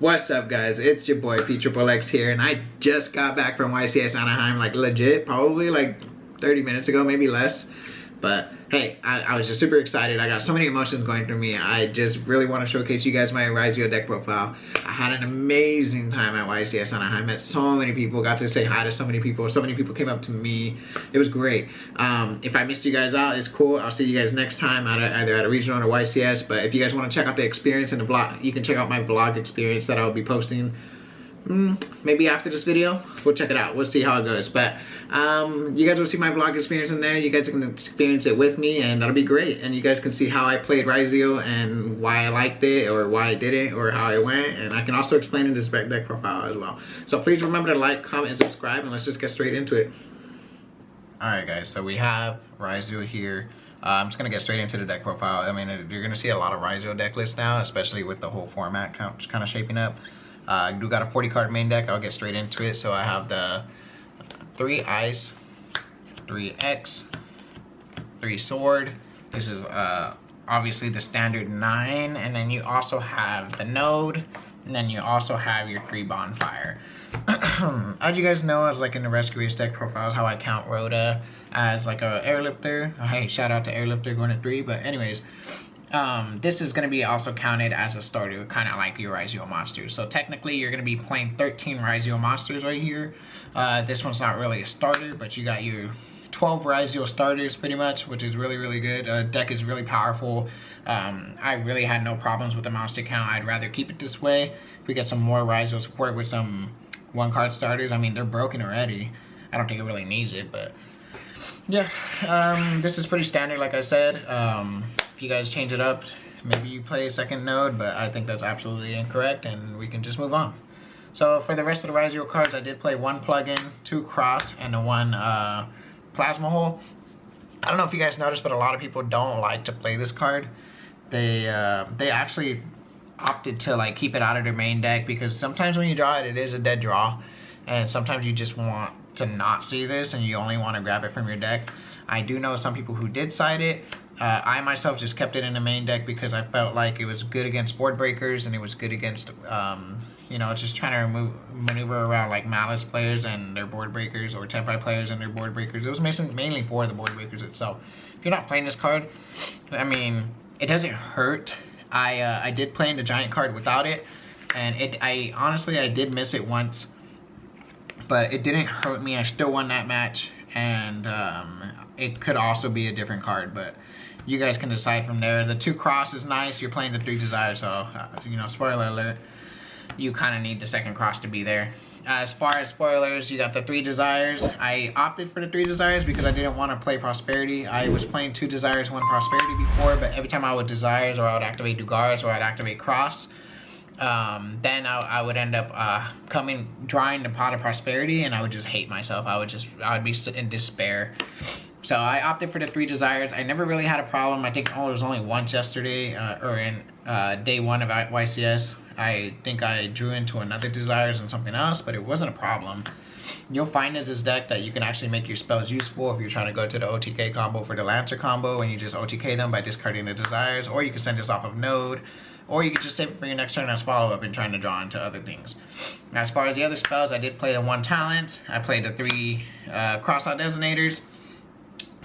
What's up, guys? It's your boy Pxxxnda here, and I just got back from YCS Anaheim, like legit, probably like 30 minutes ago, maybe less. But hey, I was just super excited. I got so many emotions going through me. I just really want to showcase you guys my RYZEAL deck profile. I had an amazing time at YCS Anaheim. Met so many people, got to say hi to so many people. So many people came up to me. It was great. If I missed you guys out, it's cool. I'll see you guys next time either at a regional or YCS. But if you guys want to check out the experience and the vlog, you can check out my vlog experience that I'll be posting maybe after this video. We'll check it out. We'll see how it goes. But you guys will see my vlog experience in there. You guys can experience it with me, and that'll be great. And you guys can see how I played RYZEAL and why I liked it or why I didn't or how I went. And I can also explain in this deck profile as well. So please remember to like, comment, and subscribe, and let's just get straight into it. Alright guys, so we have RYZEAL here. I'm just going to get straight into the deck profile. I mean, you're going to see a lot of RYZEAL deck lists now, especially with the whole format kind of shaping up. I do got a 40 card main deck. I'll get straight into it. So I have the 3 Ice, 3 X, 3 Sword. This is obviously the standard 9, and then you also have the Node, and then you also have your 3 Bonfire. As you guys know, as like in the Rescue Ace deck profiles, how I count Rhoda as like a airlifter. Hey, shout out to airlifter going to 3. But anyways, this is going to be also counted as a starter, kind of like your RYZEAL monsters. So technically, you're going to be playing 13 RYZEAL monsters right here. This one's not really a starter, but you got your 12 RYZEAL starters pretty much, which is really, really good. Deck is really powerful. I really had no problems with the monster count. I'd rather keep it this way. If we get some more RYZEAL support with some 1-card starters, I mean, they're broken already. I don't think it really needs it, but yeah, this is pretty standard, like I said. If you guys change it up, maybe you play a second Node, but I think that's absolutely incorrect, and we can just move on. So for the rest of the RYZEAL cards, I did play 1 plugin, 2 cross, and 1 plasma hole. I don't know if you guys noticed, but a lot of people don't like to play this card. They actually opted to like keep it out of their main deck, because sometimes when you draw it, it is a dead draw, and sometimes you just want to not see this and you only want to grab it from your deck. I do know some people who did side it. I myself just kept it in the main deck because I felt like it was good against board breakers, and it was good against you know, just trying to maneuver around like Malice players and their board breakers, or Tempai players and their board breakers. It was mainly for the board breakers itself. If you're not playing this card, I mean, it doesn't hurt. I did play in the giant card without it, and I honestly did miss it once, but it didn't hurt me. I still won that match, and it could also be a different card, but you guys can decide from there. The 2 cross is nice. You're playing the 3 desires, so you know, spoiler alert, you kind of need the 2nd cross to be there. As far as spoilers, you got the 3 desires. I opted for the 3 desires because I didn't want to play prosperity. I was playing 2 desires, 1 prosperity before, but every time I would desires, or I would activate Dugars, or I'd activate cross, then I would end up drawing the pot of prosperity, and I would just hate myself. I would be in despair. So I opted for the 3 desires. I never really had a problem. I think there was only once yesterday, or in day 1 of YCS. I think I drew into another desires and something else, but it wasn't a problem. You'll find as this deck that you can actually make your spells useful if you're trying to go to the OTK combo for the Lancer combo, and you just OTK them by discarding the desires, or you can send this off of Node, or you can just save it for your next turn as follow-up and trying to draw into other things. As far as the other spells, I did play the 1 talent. I played the 3 cross-out designators.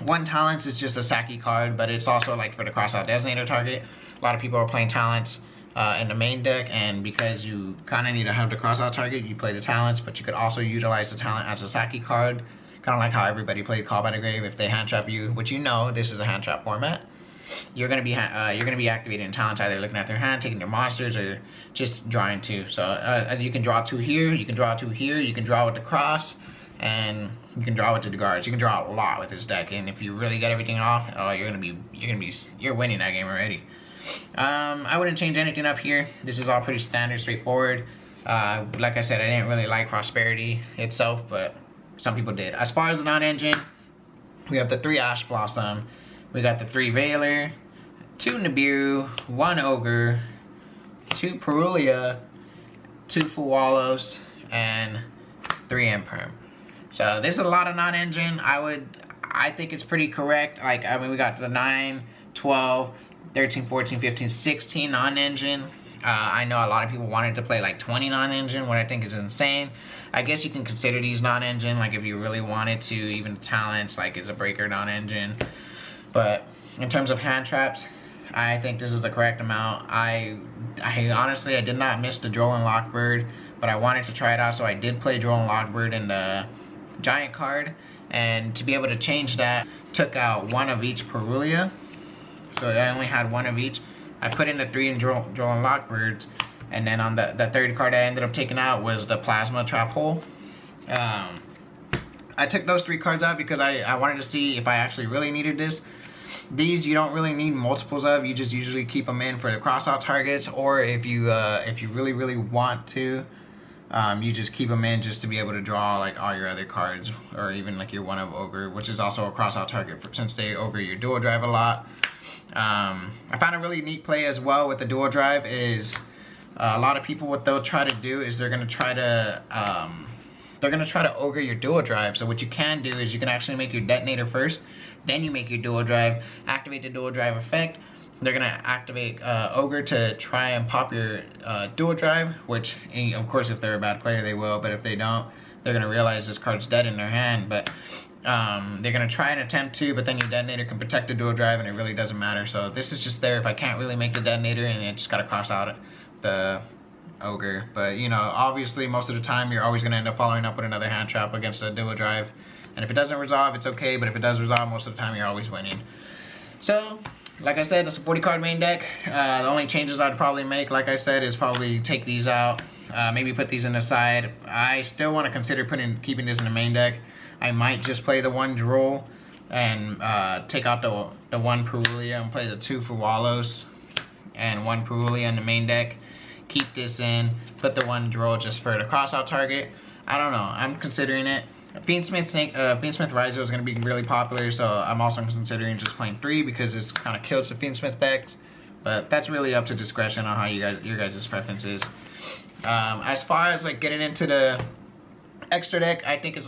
1 talents is just a Saki card, but it's also like for the cross-out designator target. A lot of people are playing talents in the main deck, and because you kind of need to have the cross-out target, you play the talents, but you could also utilize the talent as a Saki card, kind of like how everybody played Call by the Grave. If they hand trap you, which you know this is a hand trap format, you're gonna be activating talents, either looking at their hand, taking their monsters, or just drawing 2. So you can draw 2 here, you can draw 2 here, you can draw with the cross, and you can draw with the guards. You can draw a lot with this deck, and if you really get everything off, oh, you're winning that game already. I wouldn't change anything up here. This is all pretty standard, straightforward. Like I said, I didn't really like prosperity itself, but some people did. As far as the non-engine, we have the 3 Ash Blossom, we got the 3 Veiler, 2 Nibiru, 1 Ogre, 2 Perulia, 2 Fuwalos, and 3 Imperm. So this is a lot of non-engine. I think it's pretty correct. Like, I mean, we got the 9, 12, 13, 14, 15, 16 non-engine. I know a lot of people wanted to play like 20 non-engine, what I think is insane. I guess you can consider these non-engine, like if you really wanted to, even talents, like it's a breaker non-engine. But in terms of hand traps, I think this is the correct amount. I honestly, I did not miss the Droll and Lockbird, but I wanted to try it out, so I did play Droll and Lockbird in the giant card. And to be able to change that, took out one of each Perulia. So I only had one of each. I put in the 3 in Droll and Lockbirds, and then on the third card I ended up taking out was the Plasma Trap Hole. I took those 3 cards out because I wanted to see if I actually really needed this. These you don't really need multiples of. You just usually keep them in for the cross-out targets, or if you really want to, you just keep them in just to be able to draw like all your other cards, or even like your one of Ogre, which is also a cross-out target since they Ogre your dual drive a lot. I found a really neat play as well with the dual drive is a lot of people, what they'll try to do is they're gonna try to Ogre your dual drive. So what you can do is you can actually make your detonator first, then you make your dual drive, activate the dual drive effect. They're gonna activate Ogre to try and pop your dual drive, which of course if they're a bad player they will, but if they don't, they're gonna realize this card's dead in their hand. But they're gonna try and attempt to, but then your detonator can protect the dual drive and it really doesn't matter. So this is just there if I can't really make the detonator, and it just gotta cross out the Ogre. But you know, obviously most of the time you're always gonna end up following up with another hand trap against a dual drive, and if it doesn't resolve, it's okay, but if it does resolve, most of the time you're always winning. So like I said, it's a 40 card main deck. The only changes I'd probably make, like I said, is probably take these out, maybe put these in the side. I still want to consider keeping this in the main deck. I might just play the 1 Droll and take out the 1 Perulia and play the 2 Fuwalos and 1 Perulia in the main deck. Keep this in, put the 1 Droll just for the cross-out target. I don't know, I'm considering it. Pxxxnda RYZEAL is going to be really popular, so I'm also considering just playing 3 because it's kind of kills the Pxxxnda decks. But that's really up to discretion on how your guys' preference is. As far as like getting into the extra deck, I think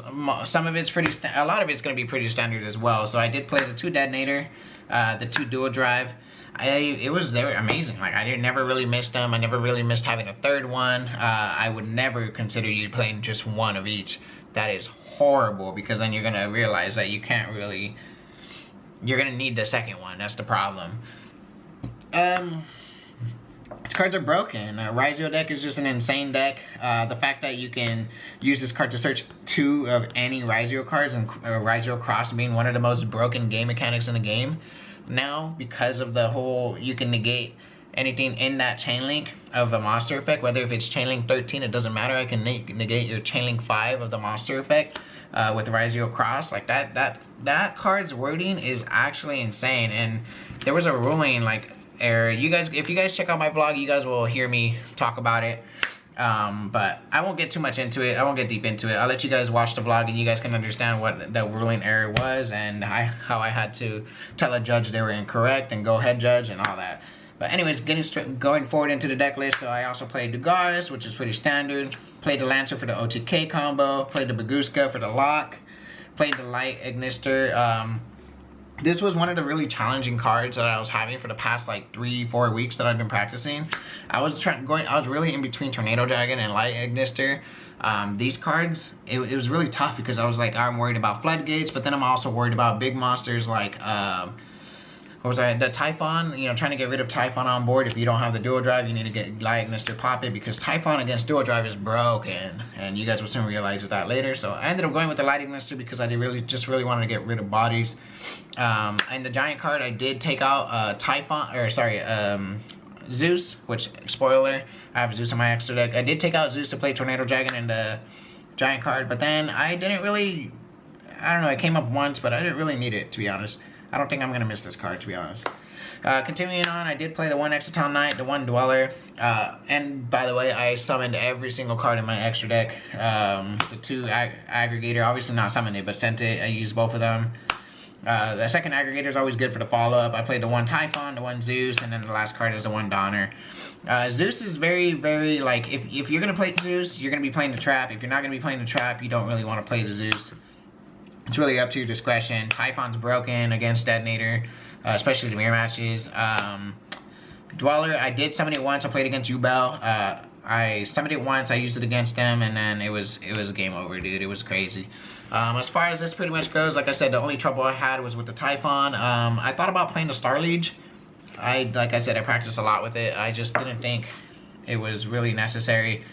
some of it's a lot of it's going to be pretty standard as well. So I did play the 2 detonator, the 2 dual drive. They were amazing. Like I never really missed them. I never really missed having a 3rd one. I would never consider you playing just 1 of each. That is horrible, because then you're gonna realize that you can't really. You're gonna need the 2nd one. That's the problem. These cards are broken. RYZEAL deck is just an insane deck. The fact that you can use this card to search 2 of any RYZEAL cards, and RYZEAL Cross being one of the most broken game mechanics in the game now, because of the whole, you can negate anything in that chain link of the monster effect, whether if it's chain link 13, it doesn't matter. I can negate your chain link 5 of the monster effect with RYZEAL Cross. Like that card's wording is actually insane. And there was a ruling like error. If you guys check out my vlog, you guys will hear me talk about it. But I won't get too much into it. I won't get deep into it. I'll let you guys watch the vlog and you guys can understand what the ruling error was, and how I had to tell a judge they were incorrect and go ahead judge and all that. But anyways, going forward into the deck list, so I also played Dugaris, which is pretty standard. Played the Lancer for the OTK combo. Played the Baguska for the lock. Played the Light Ignister. This was one of the really challenging cards that I was having for the past like 3-4 weeks that I've been practicing. I was really in between Tornado Dragon and Light Ignister. These cards, it was really tough because I was like, I'm worried about floodgates, but then I'm also worried about big monsters like the Typhon, you know, trying to get rid of Typhon on board. If you don't have the dual drive, you need to get Light Ignister pop it, because Typhon against dual drive is broken, and you guys will soon realize that later. So I ended up going with the Light Ignister because I just really wanted to get rid of bodies. And the giant card, I did take out Zeus, which, spoiler, I have Zeus in my extra deck. I did take out Zeus to play Tornado Dragon in the giant card, but then I didn't really, I don't know, it came up once, but I didn't really need it, to be honest. I don't think I'm going to miss this card, to be honest. Continuing on, I did play the 1 Exciton Knight, the 1 Dweller. And by the way, I summoned every single card in my extra deck. The 2 Aggregator, obviously not summoned it, but sent it. I used both of them. The 2nd Aggregator is always good for the follow-up. I played the 1 Typhon, the 1 Zeus, and then the last card is the 1 Donner. Zeus is very, very, like, if you're going to play Zeus, you're going to be playing the trap. If you're not going to be playing the trap, you don't really want to play the Zeus. It's really up to your discretion. Typhon's broken against Detonator, especially the mirror matches. Dweller, I did summon it once. I played against Ubel. I summoned it once. I used it against them, and then it was game over, dude. It was crazy. As far as this pretty much goes, like I said, the only trouble I had was with the Typhon. I thought about playing the Star Liege. Like I said, I practiced a lot with it. I just didn't think it was really necessary.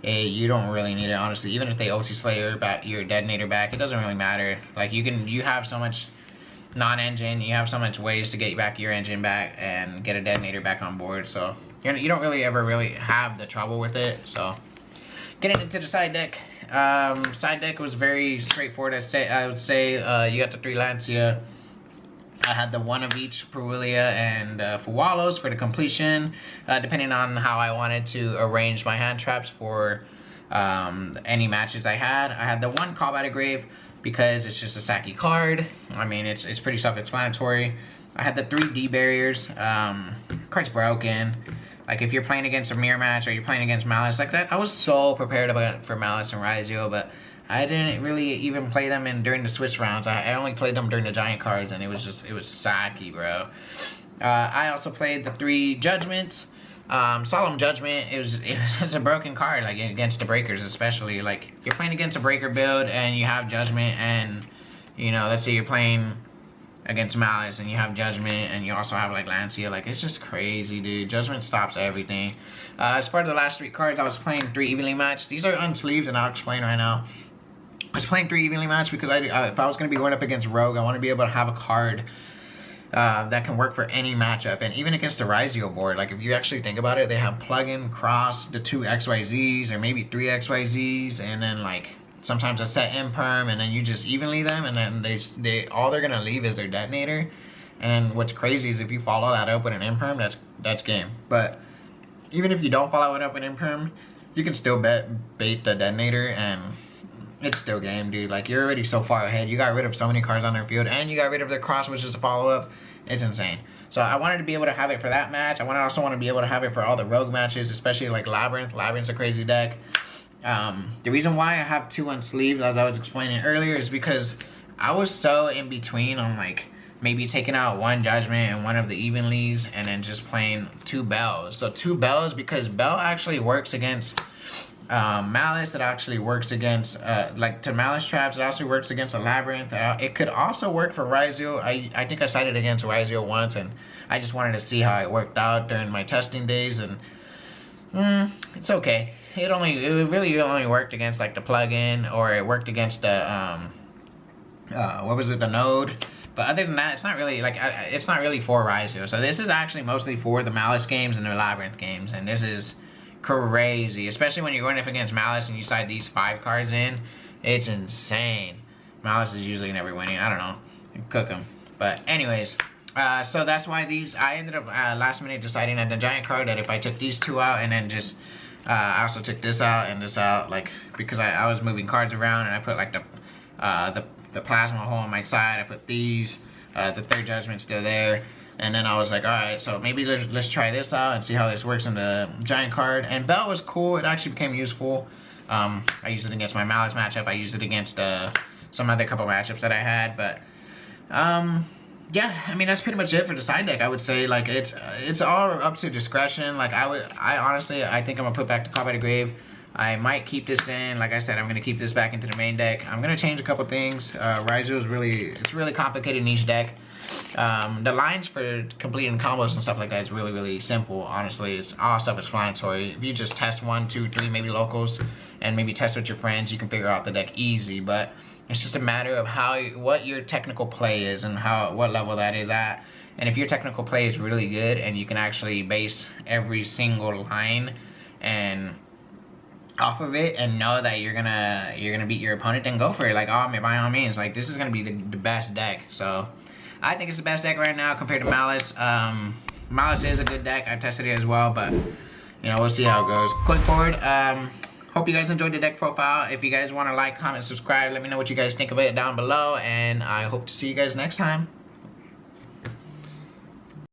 You don't really need it, honestly. Even if they OT Slayer back your detonator back, it doesn't really matter. Like you have so much non-engine, you have so much ways to get back your engine back and get a detonator back on board. So you don't really ever have the trouble with it. So getting into the side deck. Side deck was very straightforward. I would say you got the 3 Lancia. I had the 1 of each Perulia and Fuwalos for the completion, depending on how I wanted to arrange my hand traps for any matches I had. I had the 1 Callback to Grave because it's just a sacky card. I mean, it's pretty self-explanatory. I had the 3 D barriers. Card's broken. Like if you're playing against a mirror match or you're playing against Malice like that, I was so prepared for Malice and RYZEAL, but I didn't really even play them during the Swiss rounds. I only played them during the giant cards, and it was sacky, bro. I also played the 3 Judgments. Solemn Judgment, it's a broken card, like against the breakers especially. Like you're playing against a breaker build and you have Judgment, and you know, let's say you're playing against Malice and you have Judgment and you also have like Lancia. Like it's just crazy, dude. Judgment stops everything. As far as the last 3 cards, I was playing 3 evenly matched. These are unsleeved, and I'll explain right now. I was playing 3 evenly matched because if I was going to be going up against Rogue, I want to be able to have a card that can work for any matchup, and even against the RYZEAL board. Like if you actually think about it, they have plug-in, cross, the 2 XYZs or maybe 3 XYZs, and then like sometimes a set imperm, and then you just evenly them, and then they all they're gonna leave is their detonator. And then what's crazy is if you follow that up with an imperm, that's game. But even if you don't follow it up with imperm, you can still bait the detonator, and it's still game, dude. Like you're already so far ahead. You got rid of so many cards on their field, and you got rid of their cross, which is a follow-up. It's insane. So I wanted to be able to have it for that match. I also want to be able to have it for all the Rogue matches, especially like Labyrinth. Labyrinth's a crazy deck. The reason why I have 2 unsleeved, as I was explaining earlier, is because I was so in between on like maybe taking out 1 Judgment and 1 of the Evenlies, and then just playing 2 Bells. So 2 Bells, because Bell actually works against Malice. It actually works against like to Malice traps. It also works against a Labyrinth. It could also work for RYZEAL. I think I sided against RYZEAL once, and I just wanted to see how it worked out during my testing days, and it's okay. It really only worked against like the plug-in, or it worked against the what was it, the node. But other than that, it's not really like it's not really for RYZEAL. So this is actually mostly for the Malice games and the Labyrinth games, and this is crazy, especially when you're going up against Malice and you side these 5 cards in. It's insane. Malice is usually never winning. I don't know, cook them. But anyways, so that's why I ended up last minute deciding at the giant card that if I took these 2 out, and then just I also took this out and this out, like because I was moving cards around, and I put like the plasma hole on my side. I put these, the 3rd Judgment still there. And then I was like, alright, so maybe let's try this out and see how this works in the giant card. And Bell was cool. It actually became useful. I used it against my Malice matchup. I used it against some other couple matchups that I had. But, yeah, I mean, that's pretty much it for the side deck. I would say, like, it's all up to discretion. Like, I honestly, I think I'm going to put back the Callback to Grave. I might keep this in. Like I said, I'm going to keep this back into the main deck. I'm going to change a couple things. RYZEAL is it's really complicated niche deck. The lines for completing combos and stuff like that is really simple. Honestly, it's all self-explanatory. If you just test 1, 2, 3 maybe locals, and maybe test with your friends, you can figure out the deck easy. But it's just a matter of what your technical play is and what level that is at. And if your technical play is really good and you can actually base every single line and off of it and know that you're gonna beat your opponent, then go for it. Like, by all means, like this is gonna be the best deck. So I think it's the best deck right now compared to Malice. Malice is a good deck. I've tested it as well, but you know, we'll see how it goes. Going forward, hope you guys enjoyed the deck profile. If you guys want to like, comment, subscribe, let me know what you guys think of it down below, and I hope to see you guys next time.